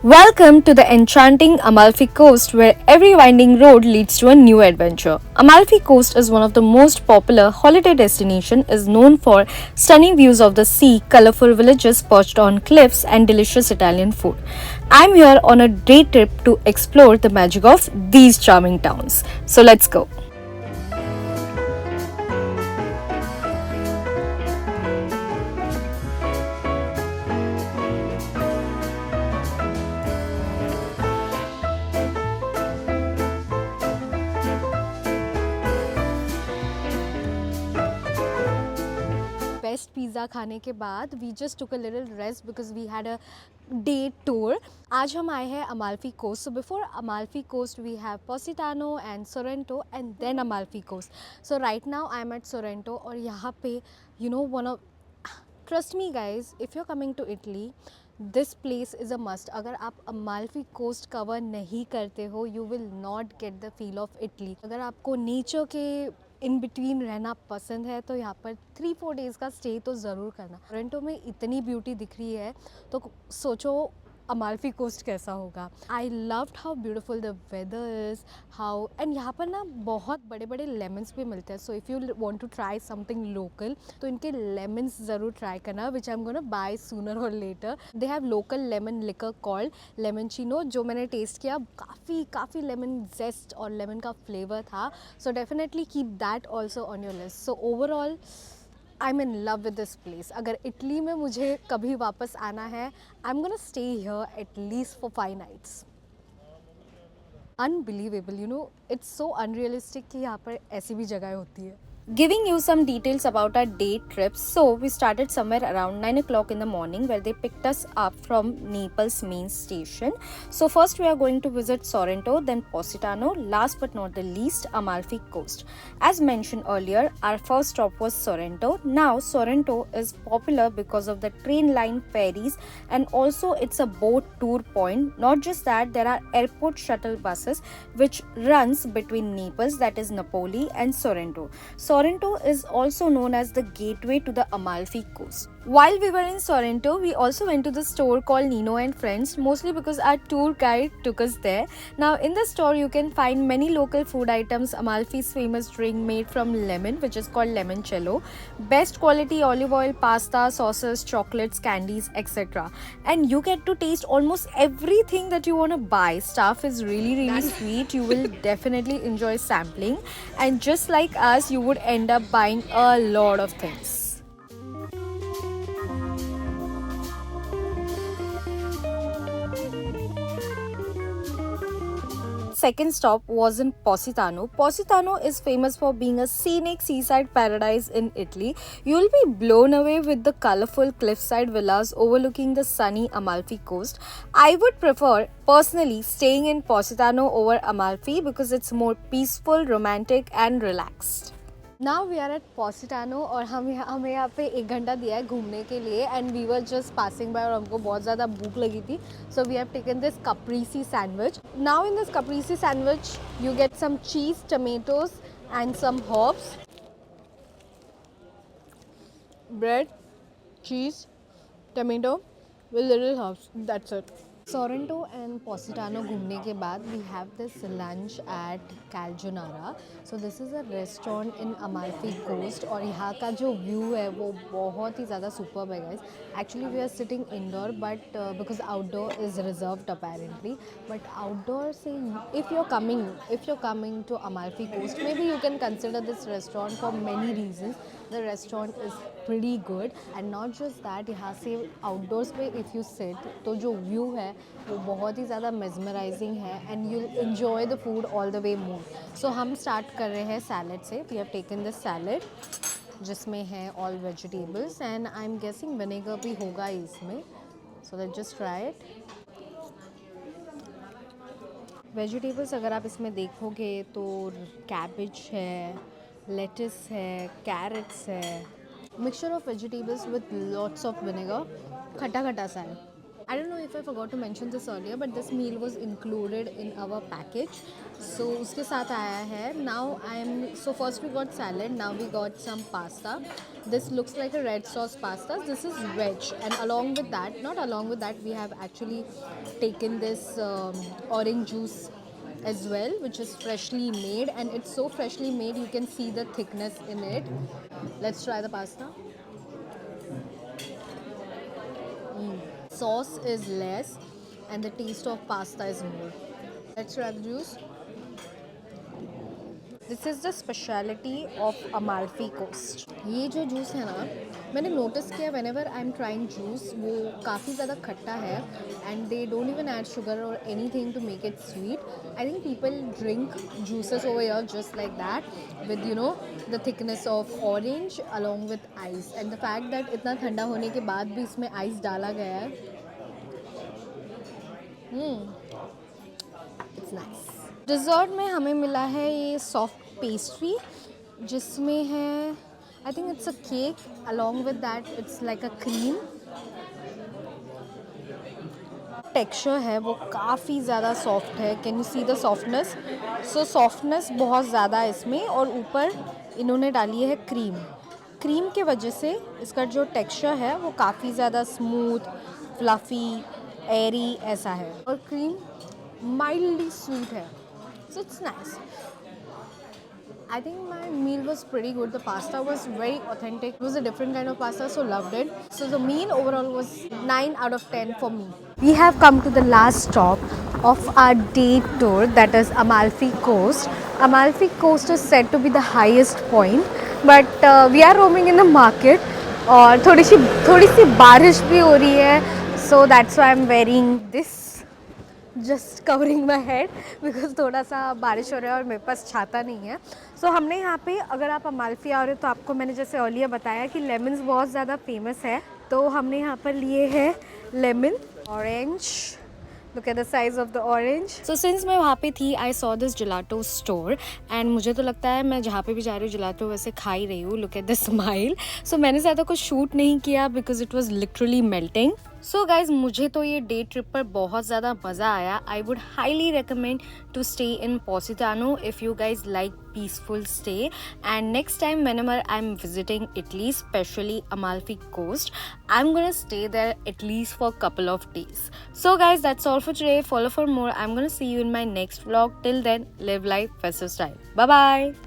Welcome to the enchanting Amalfi Coast, where every winding road leads to a new adventure. Amalfi Coast is one of the most popular holiday destinations, is known for stunning views of the sea, colorful villages perched on cliffs, and delicious Italian food. I'm here on a day trip to explore the magic of these charming towns. So let's go. Best pizza खाने के बाद we just took a little rest because we had a day tour. आज हम आए हैं Amalfi coast. So before Amalfi coast we have Positano and Sorrento and then Amalfi coast. So right now I am at Sorrento और यहाँ पे you know one of trust me guys, if you are coming to Italy this place is a must. अगर आप Amalfi coast cover नहीं करते हो you will not get the feel of Italy. अगर आपको नेचर के इन बिटवीन रहना पसंद है तो यहाँ पर 3-4 डेज़ का स्टे तो ज़रूर करना. टोरंटो में इतनी ब्यूटी दिख रही है तो सोचो अमाल्फी कोस्ट कैसा होगा. I loved how beautiful the weather is, how and यहाँ पर ना बहुत बड़े बड़े लेमन्स भी मिलते हैं. So if you want to try something local तो इनके लेमन्स ज़रूर ट्राई करना, which I am gonna buy sooner और later. They have local lemon liquor called limoncello, जो मैंने टेस्ट किया. काफ़ी लेमन जेस्ट और लेमन का फ्लेवर था. So definitely keep that also on your list. So overall I am in love with this place. अगर Italy में मुझे कभी वापस आना है आई am gonna stay here at least for 5 nights. Unbelievable, you know it's so unrealistic कि यहाँ पर ऐसी भी जगह होती है. Giving you some details about our day trip. So we started somewhere around 9 o'clock in the morning, where they picked us up from Naples main station. So first we are going to visit Sorrento, then Positano, last but not the least Amalfi Coast. As mentioned earlier, our first stop was Sorrento. Now Sorrento is popular because of the train line ferries, and also it's a boat tour point. Not just that, there are airport shuttle buses which runs between Naples, that is Napoli, and Sorrento. Sorrento is also known as the gateway to the Amalfi Coast. While we were in Sorrento, we also went to the store called Nino and Friends, mostly because our tour guide took us there. Now in the store you can find many local food items, Amalfi's famous drink made from lemon which is called limoncello, best quality olive oil, pasta, sauces, chocolates, candies, etc. And you get to taste almost everything that you want to buy. Stuff is really sweet. You will definitely enjoy sampling, and just like us you would end up buying a lot of things. Second stop was in Positano. Positano is famous for being a scenic seaside paradise in Italy. You'll be blown away with the colorful cliffside villas overlooking the sunny Amalfi Coast. I would prefer personally staying in Positano over Amalfi because it's more peaceful, romantic and relaxed. Now we are at Positano और हमें यहाँ पे 1 घंटा दिया है घूमने के लिए. And we were just passing by और हमको बहुत ज़्यादा भूख लगी थी. So we have taken this caprese sandwich. Now in this caprese sandwich you get some cheese, tomatoes and some herbs, bread, cheese, tomato with little herbs. That's it. Sorrento and Positano घूमने के बाद we have this lunch at Calzonara. So this is a restaurant in Amalfi Coast और यहाँ का जो view है वो बहुत ही ज़्यादा superb है guys. Actually we are sitting indoor but because outdoor is reserved apparently. But outdoor से if you're coming to Amalfi Coast, maybe you can consider this restaurant for many reasons. The restaurant is pretty good and not just that, यहाँ से outdoors पे if you sit तो जो view है वो बहुत ही ज़्यादा mesmerizing है and you'll enjoy the food all the way more. So हम start कर रहे हैं salad से. We have taken this salad जिसमें है all vegetables and I'm guessing vinegar भी होगा इसमें. So let's just try it. Vegetables अगर आप इसमें देखोगे तो कैबेज है, लेटिस है, कैरेट्स है, mixture of vegetables with lots of vinegar. खट्टा खट्टा सा है. I don't know if I forgot to mention this earlier, but this meal was included in our package. So उसके साथ आया है. Now so first we got salad. Now we got some pasta. This looks like a red sauce pasta. This is veg, and along with that, not along with that, we have actually taken this orange juice as well, which is freshly made, and it's so freshly made you can see the thickness in it. Let's try the pasta. Sauce is less and the taste of pasta is more. Let's try the juice. This is the speciality of Amalfi Coast. ये जो juice है ना, मैंने notice किया whenever I'm trying juice, वो काफ़ी ज़्यादा खट्टा है and they don't even add sugar or anything to make it sweet. I think people drink juices over here just like that with the thickness of orange along with ice, and the fact that इतना ठंडा होने के बाद भी इसमें ice डाला गया है. It's nice. डिज़र्ट में हमें मिला है ये सॉफ्ट पेस्ट्री जिसमें है, I think it's a cake, along with that it's like a cream. Texture है वो काफ़ी ज़्यादा सॉफ्ट है. Can you see the softness? So softness बहुत ज़्यादा है इसमें, और ऊपर इन्होंने डाली है क्रीम. क्रीम के वजह से इसका जो टेक्सचर है वो काफ़ी ज़्यादा स्मूथ, फ्लफ़ी, एरी ऐसा है, और क्रीम माइल्डली स्वीट है. So it's nice. I think my meal was pretty good. The pasta was very authentic. It was a different kind of pasta, so loved it. So the meal overall was 9 out of 10 for me. We have come to the last stop of our day tour, that is Amalfi Coast. Amalfi Coast is said to be the highest point, but we are roaming in the market. और थोड़ी सी बारिश भी हो रही है, so that's why I'm wearing this. Just covering my head because थोड़ा सा बारिश हो रहा है और मेरे पास छाता नहीं है. सो हमने यहाँ पे, अगर आप अमाल्फी आ रहे हो तो आपको मैंने जैसे अर्लियर बताया कि लेमन्स बहुत ज़्यादा फेमस है, तो हमने यहाँ पर लिए हैं lemon, orange. Look at the size of the orange. So since मैं वहाँ पे थी, I saw this gelato store, and मुझे तो लगता है मैं जहाँ पे भी जा रही हूँ जिलाटो वैसे खा ही रही हूँ. Look at the smile. So मैंने ज़्यादा कुछ शूट नहीं किया because it was literally melting. So guys, मुझे तो ये डे ट्रिप पर बहुत ज़्यादा मज़ा आया. I would highly recommend to stay in Positano if you guys like peaceful stay. And next time whenever I'm visiting Italy, especially Amalfi Coast, I'm gonna stay there at least for a couple of days. So guys, that's all for today. Follow for more. I'm gonna see you in my next vlog. Till then, live life festive style. Bye bye.